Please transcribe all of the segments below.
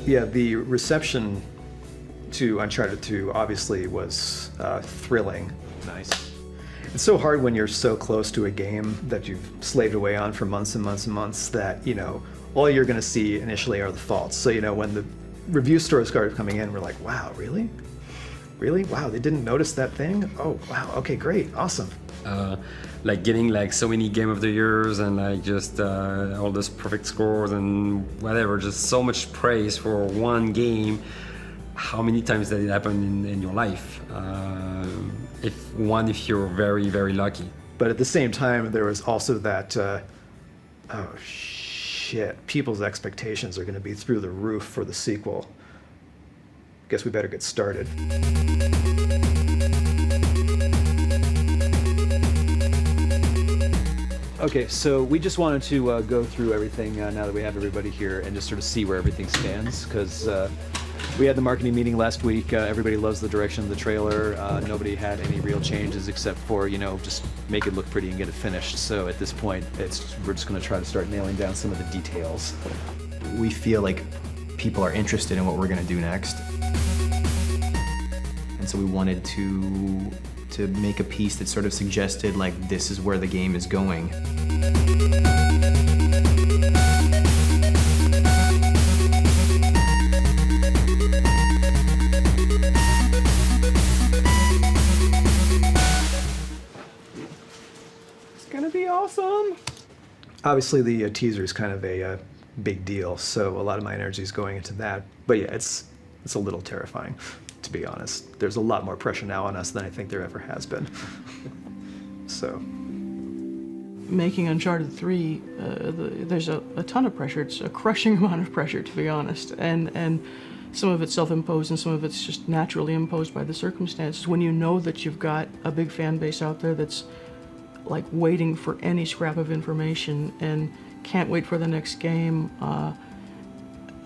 Yeah, the reception to Uncharted 2 obviously was thrilling. Nice. It's so hard when you're so close to a game that you've slaved away on for months and months and months that, you know, all you're going to see initially are the faults. So, you know, when the review stores started coming in, we're like, wow, really? Really? Wow, they didn't notice that thing? Oh, wow, okay, great, awesome. Like getting like so many Game of the Years and like just all those perfect scores and whatever, just so much praise for one game. How many times did it happen in your life? If you're very, very lucky. But at the same time, there was also that, oh shit, people's expectations are going to be through the roof for the sequel. Guess we better get started. Okay, so we just wanted to go through everything now that we have everybody here and just sort of see where everything stands, because we had the marketing meeting last week. Everybody loves the direction of the trailer. Nobody had any real changes except for, you know, just make it look pretty and get it finished. So at this point, we're just going to try to start nailing down some of the details. We feel like people are interested in what we're going to do next. And so we wanted to make a piece that sort of suggested, like, this is where the game is going. It's gonna be awesome! Obviously, the teaser is kind of a big deal, so a lot of my energy is going into that. But yeah, it's a little terrifying, to be honest. There's a lot more pressure now on us than I think there ever has been. So. Making Uncharted 3, there's a ton of pressure. It's a crushing amount of pressure, to be honest. And some of it's self-imposed and some of it's just naturally imposed by the circumstances. When you know that you've got a big fan base out there that's like waiting for any scrap of information and can't wait for the next game,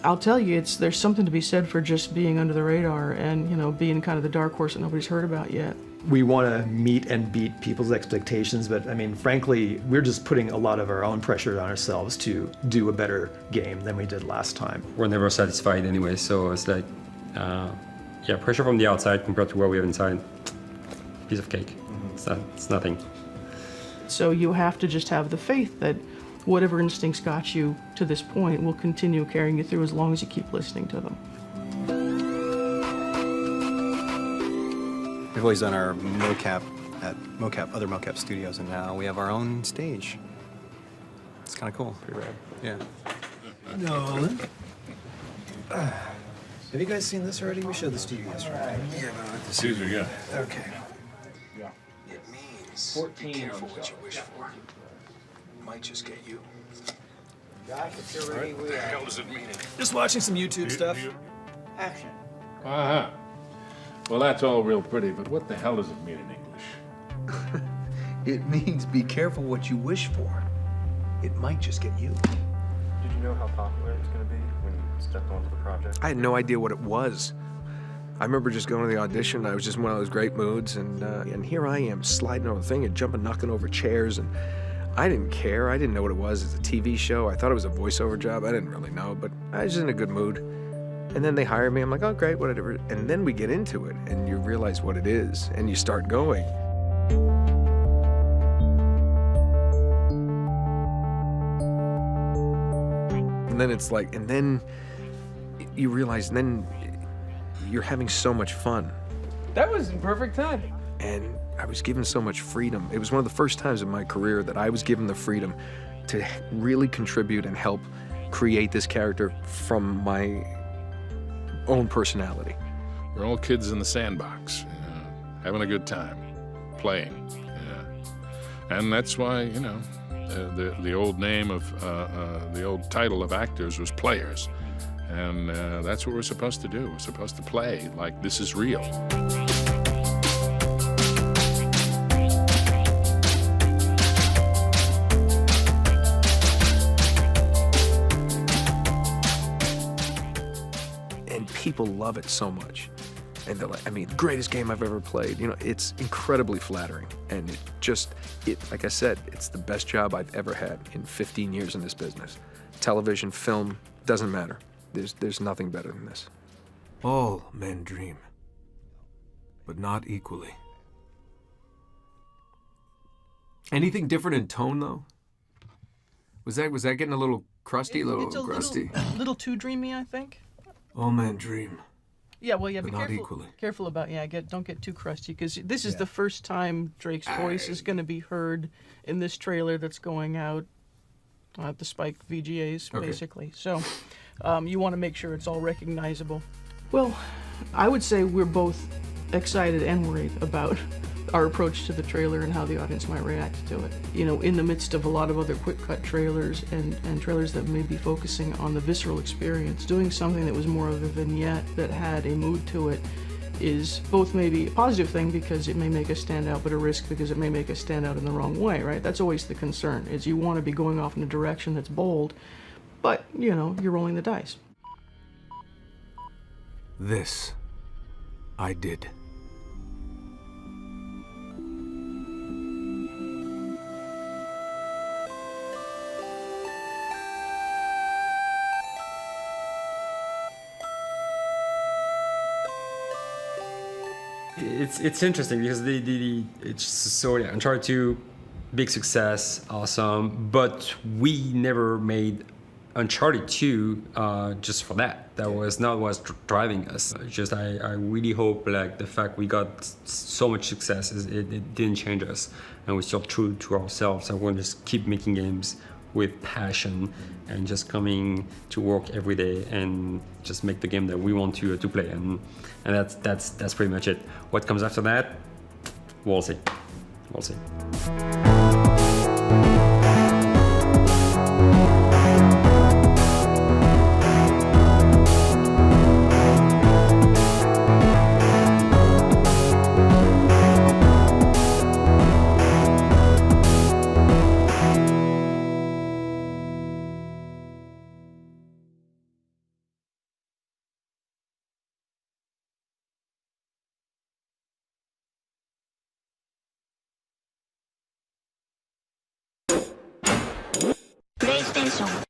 I'll tell you, there's something to be said for just being under the radar and, you know, being kind of the dark horse that nobody's heard about yet. We want to meet and beat people's expectations, but I mean, frankly, we're just putting a lot of our own pressure on ourselves to do a better game than we did last time. We're never satisfied anyway, so it's like, yeah, pressure from the outside compared to what we have inside. Piece of cake. It's nothing. So you have to just have the faith that whatever instincts got you to this point will continue carrying you through as long as you keep listening to them. We've always done our mocap at other mocap studios, and now we have our own stage. It's kind of cool. Pretty rad. Yeah. Nolan. Have you guys seen this already? We showed this to you yesterday. Yeah, Caesar, yeah. Okay. It means 14 be careful what you wish for. Might just get you. What the hell does it mean? Just watching some YouTube stuff. Action. Uh-huh. Well, that's all real pretty, but what the hell does it mean in English? It means be careful what you wish for. It might just get you. Did you know how popular it was going to be when you stepped onto the project? I had no idea what it was. I remember just going to the audition. I was just in one of those great moods, and here I am sliding on the thing and jumping, knocking over chairs, and I didn't care. I didn't know what it was. It's a TV show. I thought it was a voiceover job. I didn't really know, but I was just in a good mood. And then they hired me. I'm like, oh, great, whatever. And then we get into it, and you realize what it is, and you start going. And then it's like, and then you realize, and then you're having so much fun. That was in perfect time. And I was given so much freedom. It was one of the first times in my career that I was given the freedom to really contribute and help create this character from my own personality. We're all kids in the sandbox, having a good time, playing. And that's why, you know, the old name of, the old title of actors was players. And that's what we're supposed to do. We're supposed to play like this is real. And people love it so much. And they're like, I mean, greatest game I've ever played. You know, it's incredibly flattering. And like I said, it's the best job I've ever had in 15 years in this business. Television, film, doesn't matter. There's nothing better than this. All men dream, but not equally. Anything different in tone, though? Was that getting a little crusty, It's a little too dreamy, I think. All men dream. Yeah, well, yeah, but be not careful. equally. Careful about don't get too crusty, because this is the first time Drake's voice is going to be heard in this trailer that's going out at the Spike VGAs, basically. So you want to make sure it's all recognizable. Well, I would say we're both excited and worried about our approach to the trailer and how the audience might react to it. You know, in the midst of a lot of other quick cut trailers and trailers that may be focusing on the visceral experience, doing something that was more of a vignette that had a mood to it is both maybe a positive thing because it may make us stand out, but a risk because it may make us stand out in the wrong way, right? That's always the concern, is you want to be going off in a direction that's bold, but, you know, you're rolling the dice. This I did. It's interesting because it's so yeah, Uncharted 2, big success, awesome, but we never made Uncharted 2 just for that. That was not what's driving us. Just I really hope like the fact we got so much success it didn't change us, and we're still true to ourselves. I want to just keep making games with passion and just coming to work every day and just make the game that we want to play, and that's pretty much it. What comes after that, we'll see. We'll see. PlayStation